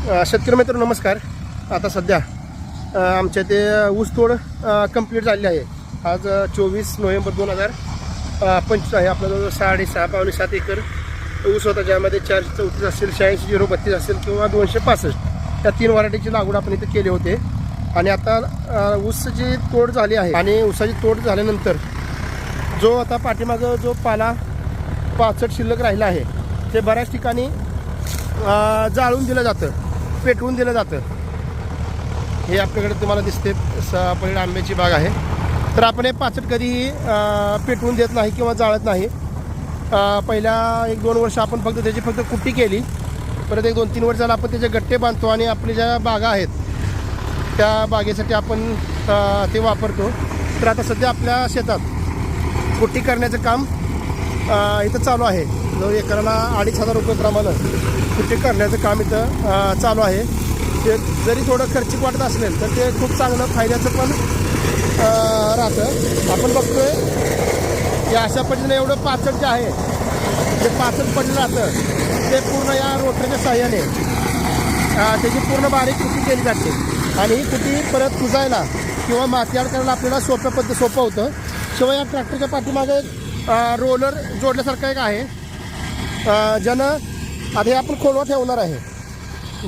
शेतकरी मित्र नमस्कार. आता सध्या आमच्या ते ऊसतोड कंप्लीट झालेली आहे. आज 24 नोव्हेंबर 2025 आहे. आपला जवळ 6.5 पावणे 7 एकर ऊस होता, ज्यामध्ये 434 असेल, 86 असेल किंवा 265 या 3 व्हरायटीची लागवड आपण इथे केली होते. आणि आता ऊसाची तोड झाली आहे आणि ऊसाची तोड झाल्यानंतर जो आता पाठीमागं जो पाला पाचट शिल्लक राहिला आहे ते बऱ्याच ठिकाणी जाळून दिलं जातं, पेटवून दिलं जातं. हे आपल्याकडे तुम्हाला दिसते पलीकडे आंब्याची बाग आहे. तर आपण हे पाचट कधीही पेटवून देत नाही किंवा जाळत नाही. पहिल्या 1-2 वर्ष आपण त्याची फक्त कुट्टी केली. परत 1-2-3 वर्ष झालं आपण त्याचे गट्टे बांधतो आणि आपल्या ज्या बागा आहेत त्या बागेसाठी आपण ते वापरतो. तर आता सध्या आपल्या शेतात कुट्टी करण्याचं काम इथं चालू आहे. जवळ एकराला 2,500 रुपये प्रमाणे कुट्टी करण्याचं काम इथं चालू आहे. ते जरी थोडं खर्चिक वाटत असेल तर ते खूप चांगलं फायद्याचं पण राहतं. आपण बघतोय की अशा पद्धतीने एवढं पाचट जे आहे ते पाचट पडलं राहतं ते पूर्ण या रोटरच्या साह्याने त्याची पूर्ण बारीक कुट्टी केली जाते. आणि ही कुट्टी परत कुजायला किंवा माती आड करायला आपल्याला सोपं होतं. शिवाय या ट्रॅक्टरच्या पाठीमागे रोलर जोडल्यासारखं एक आहे, ज्यानं आता हे आपण खोलवा ठेवणार आहे.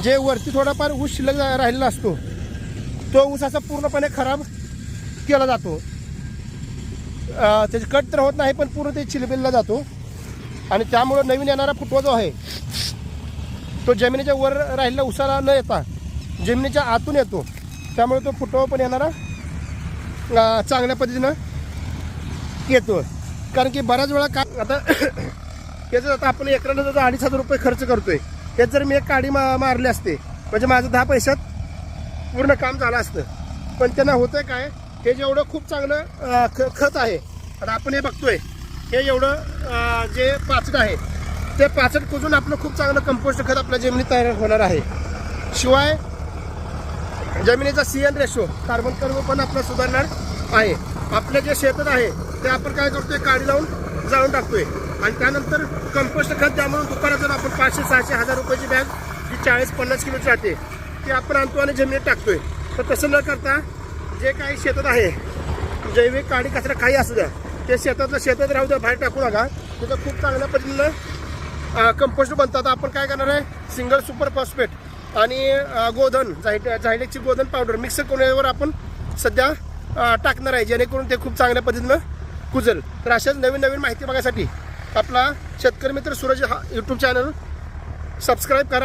जे वरती थोडाफार ऊस शिल्लक राहिलेला असतो तो ऊस असा पूर्णपणे खराब केला जातो. त्याची कट तर होत नाही, पण पूर्ण ते चिलबिलला जातो. आणि त्यामुळं नवीन येणारा फुटवा जो आहे तो जमिनीच्या वर राहिलेला उसाला न येता जमिनीच्या आतून येतो. त्यामुळे तो फुटवा पण येणारा चांगल्या पद्धतीनं येतो. कारण की बऱ्याच वेळा काय आता त्याचं आता आपण एकराला जर 2,500 रुपये खर्च करतोय, त्यात जर मी एक काडी मारली असते म्हणजे माझं 10 पैशात पूर्ण काम झालं असतं. पण त्यांना होतंय काय, हे जेवढं खूप चांगलं खत आहे. आता आपण हे बघतोय हे एवढं जे पाचट आहे ते पाचट कुजून आपलं खूप चांगलं कंपोस्ट खत आपल्या जमिनीत तयार होणार आहे. शिवाय जमिनीचा CN रेशो कार्बन कर्व पण आपला सुधारणार आहे. आपलं जे शेतात आहे ते आपण काय करतोय, काडी लावून जाळून टाकतोय आणि त्यानंतर कंपोस्ट खत त्यामुळे दुकानातून आपण 500, 600, 1000 रुपयाची बॅग जी 40-50 किलोची राहते ती आपण आणतो आणि जमिनीत टाकतोय. तर तसं न करता जे काही शेतात आहे जैविक काडी कचरा काही असू द्या ते शेतात राहू द्या, बाहेर टाकू नका. तिथं खूप चांगल्या पद्धतीनं कंपोस्ट बनतात. आपण काय करणार आहे, सिंगल सुपर फॉस्फेट आणि गोधन झायडेकची गोधन पावडर मिक्स करूनवर आपण सध्या टाकणार आहे, जेणेकरून ते खूप चांगल्या पद्धतीनं कुजल. तर अशाच नवीन माहिती बघण्यासाठी आपला शेतकरी मित्र सूरज हा YouTube चॅनल सबस्क्राईब करा.